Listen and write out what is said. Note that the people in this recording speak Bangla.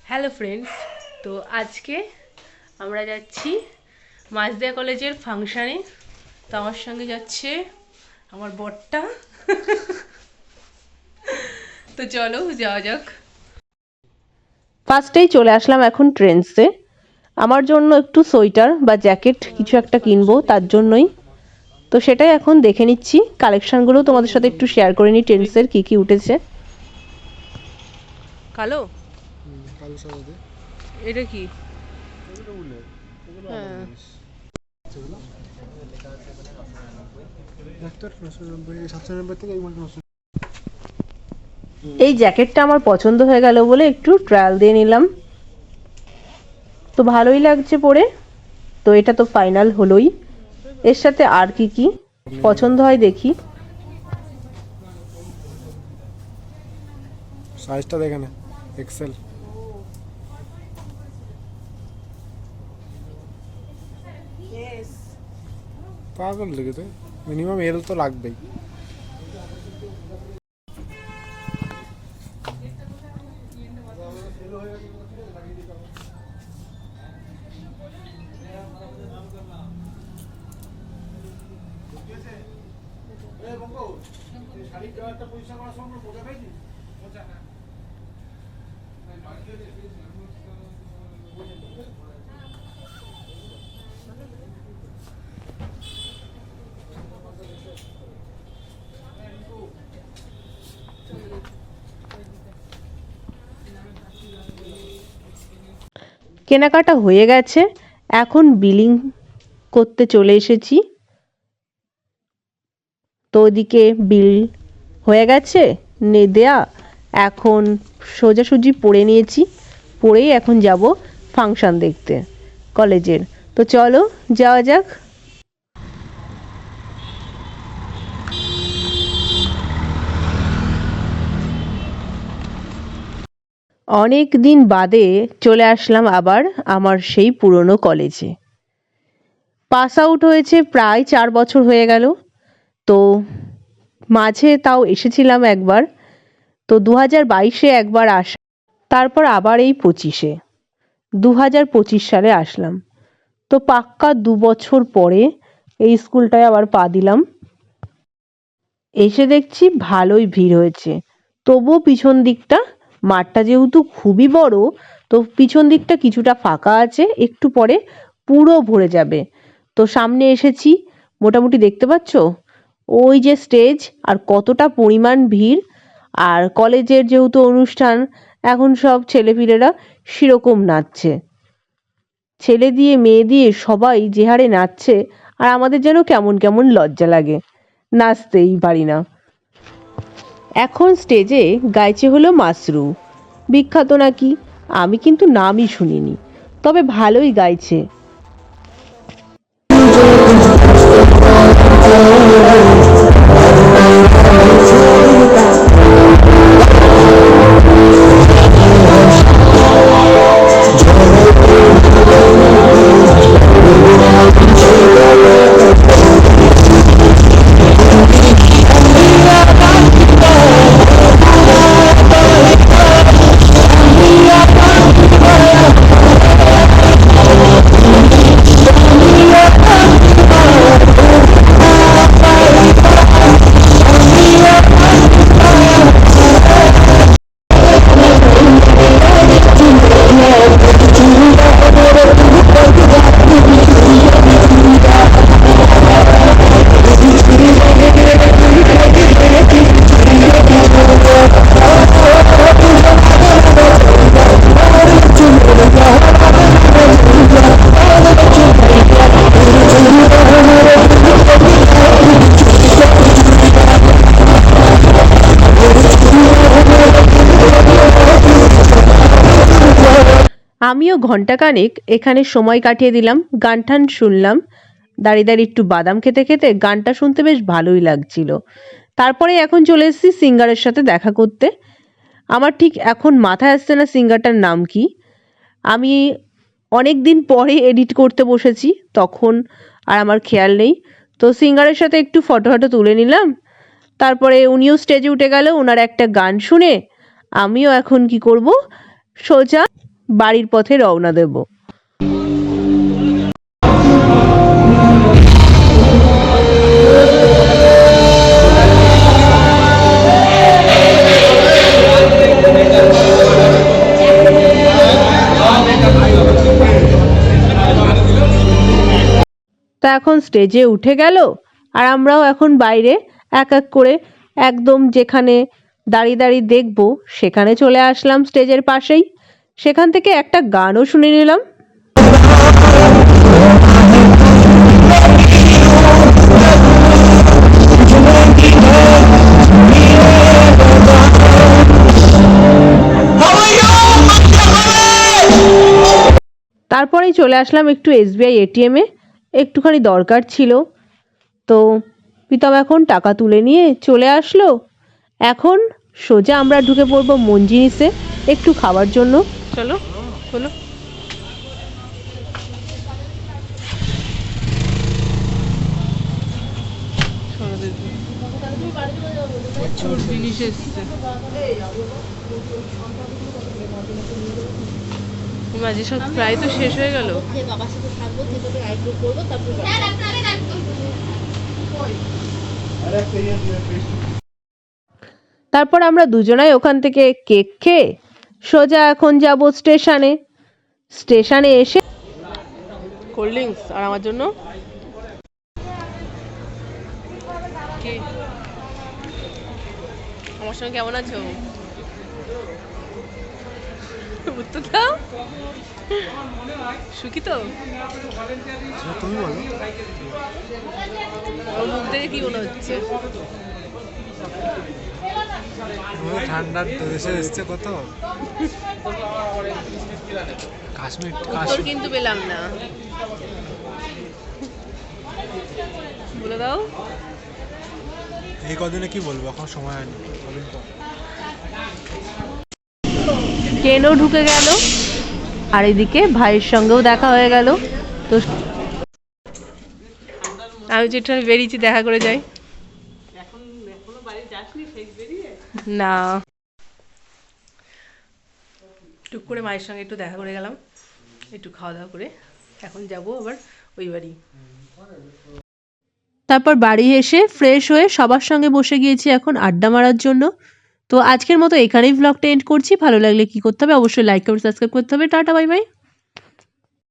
হ্যালো ফ্রেন্ডস, তো আজকে আমরা যাচ্ছি মাঝদিয়া কলেজের ফাংশানে। তো আমার সঙ্গে যাচ্ছে আমার বরটা। তো চলো যাওয়া যাক। ফার্স্টেই চলে আসলাম এখন ট্রেন্ডসে। আমার জন্য একটু সোয়েটার বা জ্যাকেট কিছু একটা কিনবো, তার জন্যই। তো সেটাই এখন দেখে নিচ্ছি, কালেকশনগুলো তোমাদের সাথে একটু শেয়ার করে নিই, ট্রেন্ডসের কী কী উঠেছে। কালো কালো সাদাতে এটা কি? এগুলো উলের, এগুলো আলাদা হ্যাঁ, জিনিস। এগুলো ডাক্তার 990 97 থেকে এই মাল 900। এই জ্যাকেটটা আমার পছন্দ হয়ে গেল বলে একটু ট্রায়াল দিয়ে নিলাম। তো ভালোই লাগছে পরে। তো এটা তো ফাইনাল হলোই। এর সাথে আর কি কি পছন্দ হয় দেখি। সাইজটা দেখে না, এক্সেল। পাগল লেগে তো, মিনিমাম এল তো লাগবেই। কেনাকাটা হয়ে গেছে, এখন বিলিং করতে চলে এসেছি। তো ওদিকে বিল হয়ে গেছে দেয়া। এখন সোজাসুজি পড়ে নিয়েছি, পড়েই এখন যাব ফাংশন দেখতে কলেজের। তো চলো যাওয়া যাক। অনেক দিন বাদে চলে আসলাম আবার আমার সেই পুরনো কলেজে। পাস আউট হয়েছে প্রায় 4 বছর হয়ে গেল। তো মাঝে তাও এসেছিলাম একবার। তো 2022-এ একবার আসা, তারপর আবার এই 25-এ 2025 সালে আসলাম। তো পাক্কা 2 বছর পরে এই স্কুলটায় আবার পা দিলাম। এসে দেখছি ভালোই ভিড় হয়েছে। তবুও পিছন দিকটা, মাঠটা যেহেতু খুবই বড়, তো পিছন দিকটা কিছুটা ফাঁকা আছে, একটু পরে পুরো ভরে যাবে। তো সামনে এসেছি, মোটামুটি দেখতে পাচ্ছ ওই যে স্টেজ, আর কতটা পরিমাণ ভিড়। আর কলেজের যেহেতু অনুষ্ঠান, এখন সব ছেলেপিলেরা সেরকম নাচছে, ছেলে দিয়ে মেয়ে দিয়ে সবাই যে হারে নাচছে। আর আমাদের যেন কেমন কেমন লজ্জা লাগে, নাচতেই পারি না। এখন স্টেজে গাইছে হলো মাসরু, বিখ্যাত নাকি, আমি কিন্তু নামই শুনিনি, তবে ভালোই গাইছে। আমিও ঘন্টাখানেক এখানে সময় কাটিয়ে দিলাম, গান টান শুনলাম। দাঁড়িয়ে দাঁড়িয়ে একটু বাদাম খেতে খেতে গানটা শুনতে বেশ ভালোই লাগছিল। তারপরে এখন চলে এসেছি সিঙ্গারের সাথে দেখা করতে। আমার ঠিক এখন মাথায় আসছে না সিঙ্গারটার নাম কি। আমি অনেক দিন পরে এডিট করতে বসেছি, তখন আর আমার খেয়াল নেই। তো সিঙ্গারের সাথে একটু ফটো ফটো তুলে নিলাম। তারপরে উনিও স্টেজে উঠে গেল, ওনার একটা গান শুনে আমিও এখন কি করব, সোজা বাড়ির পথে রওনা দেব। তা এখন স্টেজে উঠে গেল, আর আমরাও এখন বাইরে এক এক করে একদম যেখানে দাঁড়িয়ে দাঁড়িয়ে দেখবো সেখানে চলে আসলাম, স্টেজের পাশেই। সেখান থেকে একটা গানও শুনে নিলাম। তারপরেই চলে আসলাম একটু SBI ATM-এ, একটুখানি দরকার ছিল। তো প্রীতম এখন টাকা তুলে নিয়ে চলে আসলো। এখন সোজা আমরা ঢুকে পড়বো মন জিনিসে একটু খাওয়ার জন্য। চলো চলো। প্রচুর জিনিস এসছে। মাঝে সব প্রায় তো শেষ হয়ে গেল। তারপর আমরা দুজনাই ওখান থেকে কেক খেয়ে সোজা এখন যাব স্টেশনে। স্টেশনে এসে কোল্ড ড্রিঙ্কস আর আমার জন্য আমার সঙ্গে কেমন আছো? উত্তর দাও। সুখী তো? তুমি বলো। ওর মুখ দেখে কি মনে হচ্ছে? ঠান্ডার দেশে এসছে কত। কাশ্মীর উত্তর কিন্তু পেলাম না, বলে দাও। এই কদিনে কি বলবো, এখন সময় হয়নি। ট্রেনও ঢুকে গেল, আর এদিকে ভাইয়ের সঙ্গেও দেখা হয়ে গেল। তো আমি যেটা বেরিয়েছি দেখা করে যাই। না, টুক করে মায়ের সঙ্গে একটু দেখা করে গেলাম, একটু খাওয়া দাওয়া করে এখন যাব আবার ওই বাড়ি। তারপর বাড়ি এসে ফ্রেশ হয়ে সবার সঙ্গে বসে গিয়েছি এখন আড্ডা মারার জন্য। তো আজকের মতো এখানেই ভ্লগটা এন্ড করছি। ভালো লাগলে কি করতে হবে, অবশ্যই লাইক করে সাবস্ক্রাইব করতে হবে। Tata, bye bye.